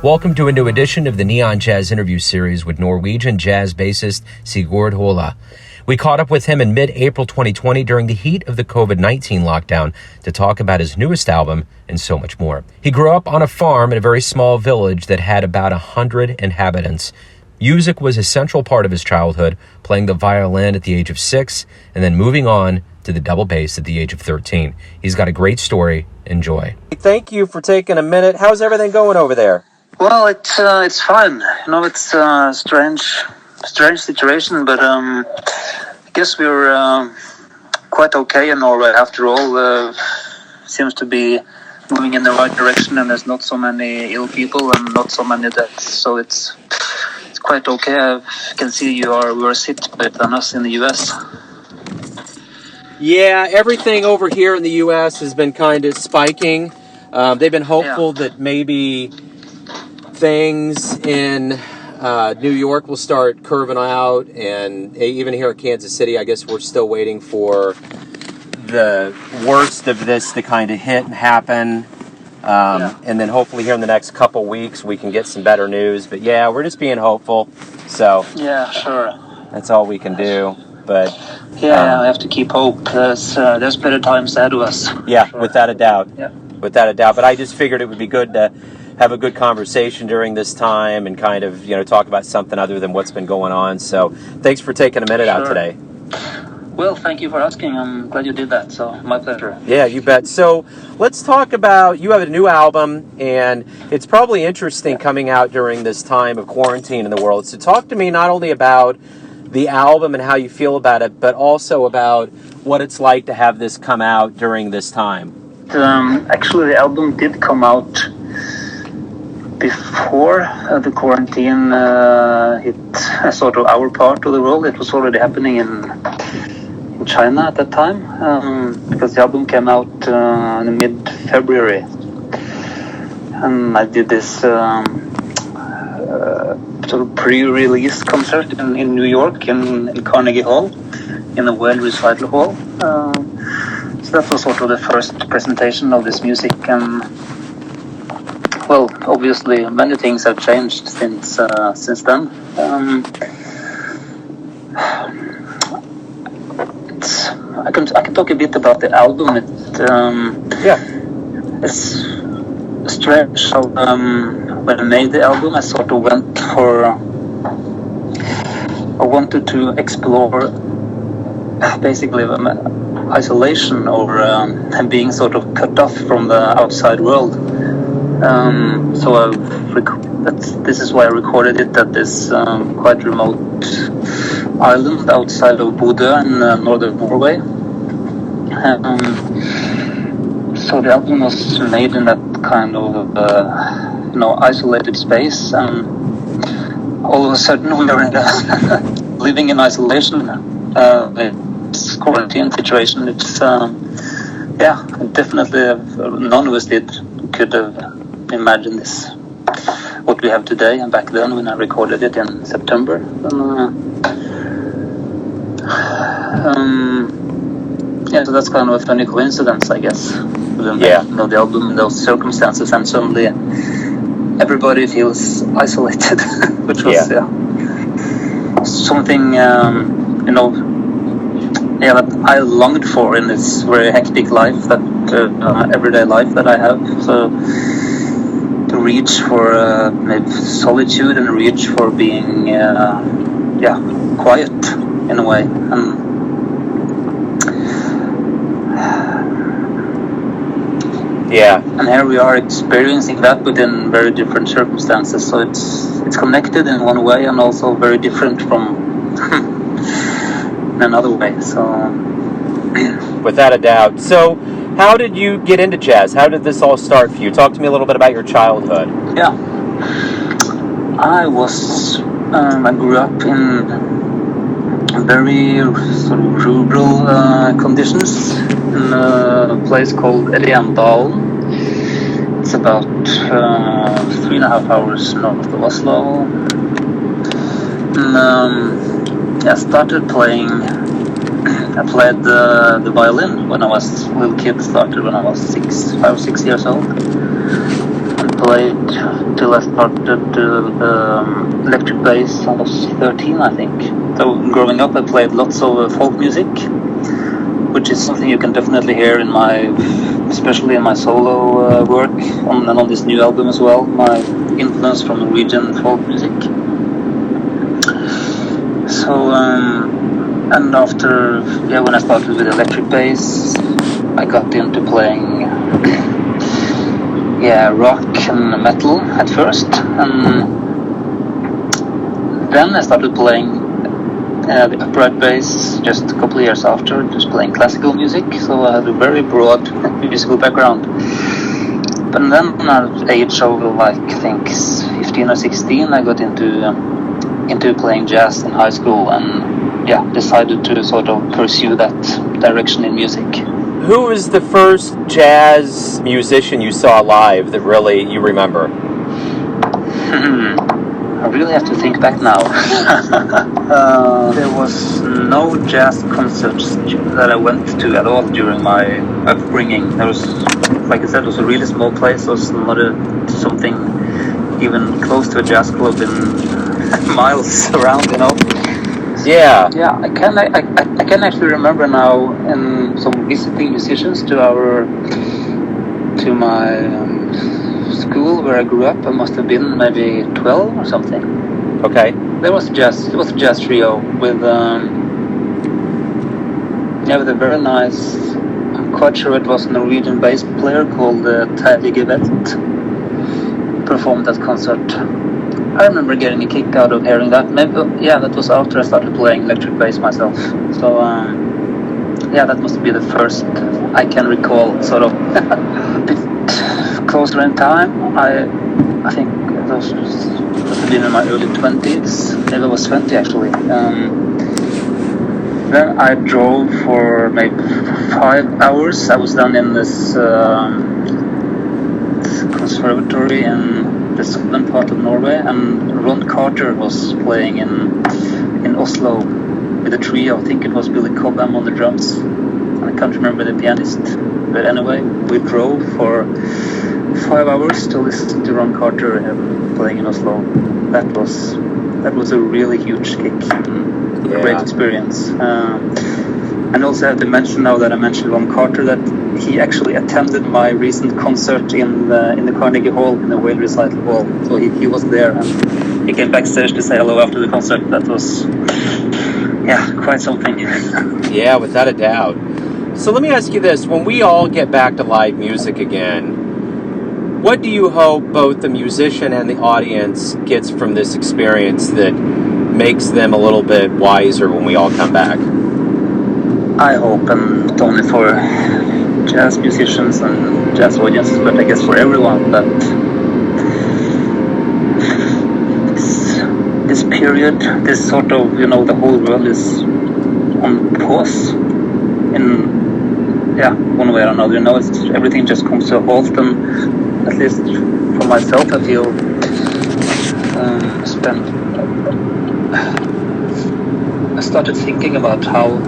Welcome to a new edition of the Neon Jazz interview series with Norwegian jazz bassist Sigurd. We caught up with him in mid-April 2020 during the heat of the COVID-19 lockdown to talk about his newest album and so much more. He grew up on a farm in a very small village that had about 100 inhabitants. Music was a central part of his childhood, playing the violin at the age of 6 and then moving on to the double bass at the age of 13. He's got a great story. Enjoy. Thank you for taking a minute. How's everything going over there? Well, it's fine. It's a strange situation, but I guess we're quite okay in Norway after all. Seems to be moving in the right direction, and there's not so many ill people and not so many deaths, so it's quite okay. I can see you are worse hit than us in the US. Yeah, everything over here in the US has been kind of spiking. They've been hopeful that maybe things in New York will start curving out, and even here in Kansas City, I guess we're still waiting for the worst of this to kind of hit and happen. And then hopefully here in the next couple weeks we can get some better news. But yeah, we're just being hopeful. So yeah, sure. That's all we can do. But I have to keep hope. There's better times ahead of us. Yeah, sure. Without a doubt. Yeah. Without a doubt. But I just figured it would be good to have a good conversation during this time and kind of, talk about something other than what's been going on. So thanks for taking a minute out today. Well, thank you for asking. I'm glad you did that. So my pleasure. Yeah, you bet. So let's talk about, you have a new album, and it's probably interesting coming out during this time of quarantine in the world. So talk to me not only about the album and how you feel about it, but also about what it's like to have this come out during this time. Actually, the album did come out before the quarantine hit sort of our part of the world. It was already happening in China at that time, because the album came out in mid-February, and I did this sort of pre-release concert in New York in Carnegie Hall, in the World Recital Hall. So that was sort of the first presentation of this music, and well, obviously many things have changed since then. I can talk a bit about the album. It's strange how when I made the album, I wanted to explore basically isolation or being sort of cut off from the outside world. So this is why I recorded it at this quite remote island outside of Bodø in northern Norway. So the album was made in that kind of isolated space, and all of a sudden we are living in isolation. It's quarantine situation. It's definitely none of us could have imagined this, what we have today, and back then when I recorded it in September. So that's kind of a funny coincidence, I guess. The album in those circumstances, and suddenly everybody feels isolated, which was something that I longed for in this very hectic life, that everyday life that I have. So to reach for maybe solitude and reach for being quiet in a way. And here we are experiencing that, but in very different circumstances. So it's connected in one way, and also very different from in another way. So without a doubt. So how did you get into jazz? How did this all start for you? Talk to me a little bit about your childhood. Yeah, I grew up in very sort of rural conditions in a place called Rendalen. It's about 3.5 hours north of Oslo. And I started playing. I played the violin when I was a little kid. Started when I was 5 or 6 years old, and played till I started electric bass. I was 13, I think. So growing up, I played lots of folk music, which is something you can definitely hear in especially in my solo work, and on this new album as well. My influence from Norwegian folk music. So, and after, when I started with electric bass, I got into playing, rock and metal at first, and then I started playing the upright bass just a couple of years after, just playing classical music. So I had a very broad musical background. But then at the age of I think 15 or 16, I got into playing jazz in high school, and decided to sort of pursue that direction in music. Who was the first jazz musician you saw live that really you remember? I really have to think back now. There was no jazz concerts that I went to at all during my upbringing. There was, like I said, it was a really small place. There was not something even close to a jazz club in miles around, Yeah. Yeah, I can actually remember now some visiting musicians to my school where I grew up. I must have been maybe 12 or something. Okay. It was a jazz trio with a very nice, I'm quite sure it was a Norwegian bass player called inhabitants performed that concert. I remember getting a kick out of hearing that. Maybe, that was after I started playing electric bass myself. So, that must be the first I can recall, sort of. A bit closer in time, I think it must have been in my early 20s. Maybe I was 20 actually. Then I drove for maybe 5 hours. I was down in this conservatory in the southern part of Norway, and Ron Carter was playing in Oslo with a trio. I think it was Billy Cobham on the drums. I can't remember the pianist, but anyway, we drove for 5 hours to listen to Ron Carter playing in Oslo. That was a really huge kick, a great experience. And also I have to mention, now that I mentioned Ron Carter, that he actually attended my recent concert in the Carnegie Hall, in the Whale Recital Hall. So he was there, and he came backstage to say hello after the concert. That was, quite something. Yeah, without a doubt. So let me ask you this. When we all get back to live music again, what do you hope both the musician and the audience gets from this experience that makes them a little bit wiser when we all come back? I hope, and not only for jazz musicians and jazz audiences, but I guess for everyone, that this period, this sort of, the whole world is on pause in one way or another. Everything just comes to a halt, and at least for myself, I feel I started thinking about how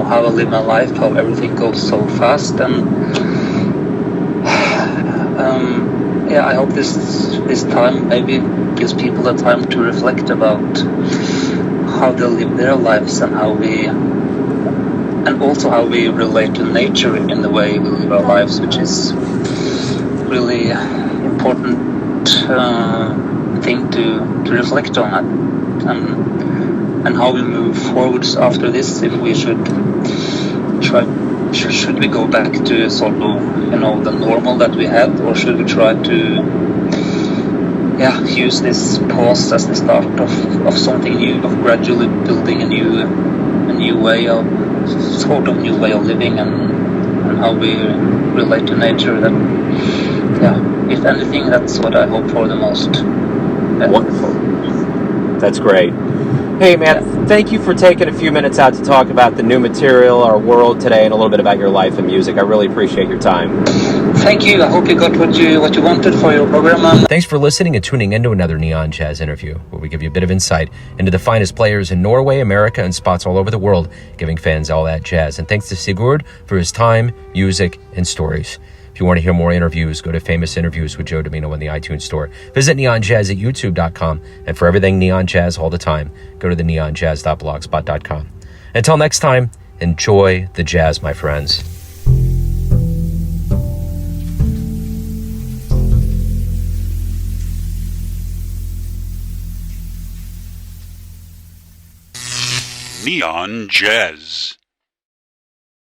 I live my life, how everything goes so fast, and I hope this time maybe gives people the time to reflect about how they live their lives, and also how we relate to nature in the way we live our lives, which is really important thing to reflect on, and how we move forwards after this. If we should we go back to sort of the normal that we had, or should we try to use this pause as the start of something new, of gradually building a new way of living, and how we relate to nature. That if anything, that's what I hope for the most. Wonderful. That's great. Hey man, thank you for taking a few minutes out to talk about the new material, our world today, and a little bit about your life and music. I really appreciate your time. Thank you. I hope you got what you wanted for your program. Thanks for listening and tuning into another Neon Jazz interview, where we give you a bit of insight into the finest players in Norway, America, and spots all over the world, giving fans all that jazz. And thanks to Sigurd for his time, music, and stories. If you want to hear more interviews, go to Famous Interviews with Joe Domino in the iTunes Store. Visit neonjazz at youtube.com. And for everything Neon Jazz all the time, go to the neonjazz.blogspot.com. Until next time, enjoy the jazz, my friends. Neon Jazz.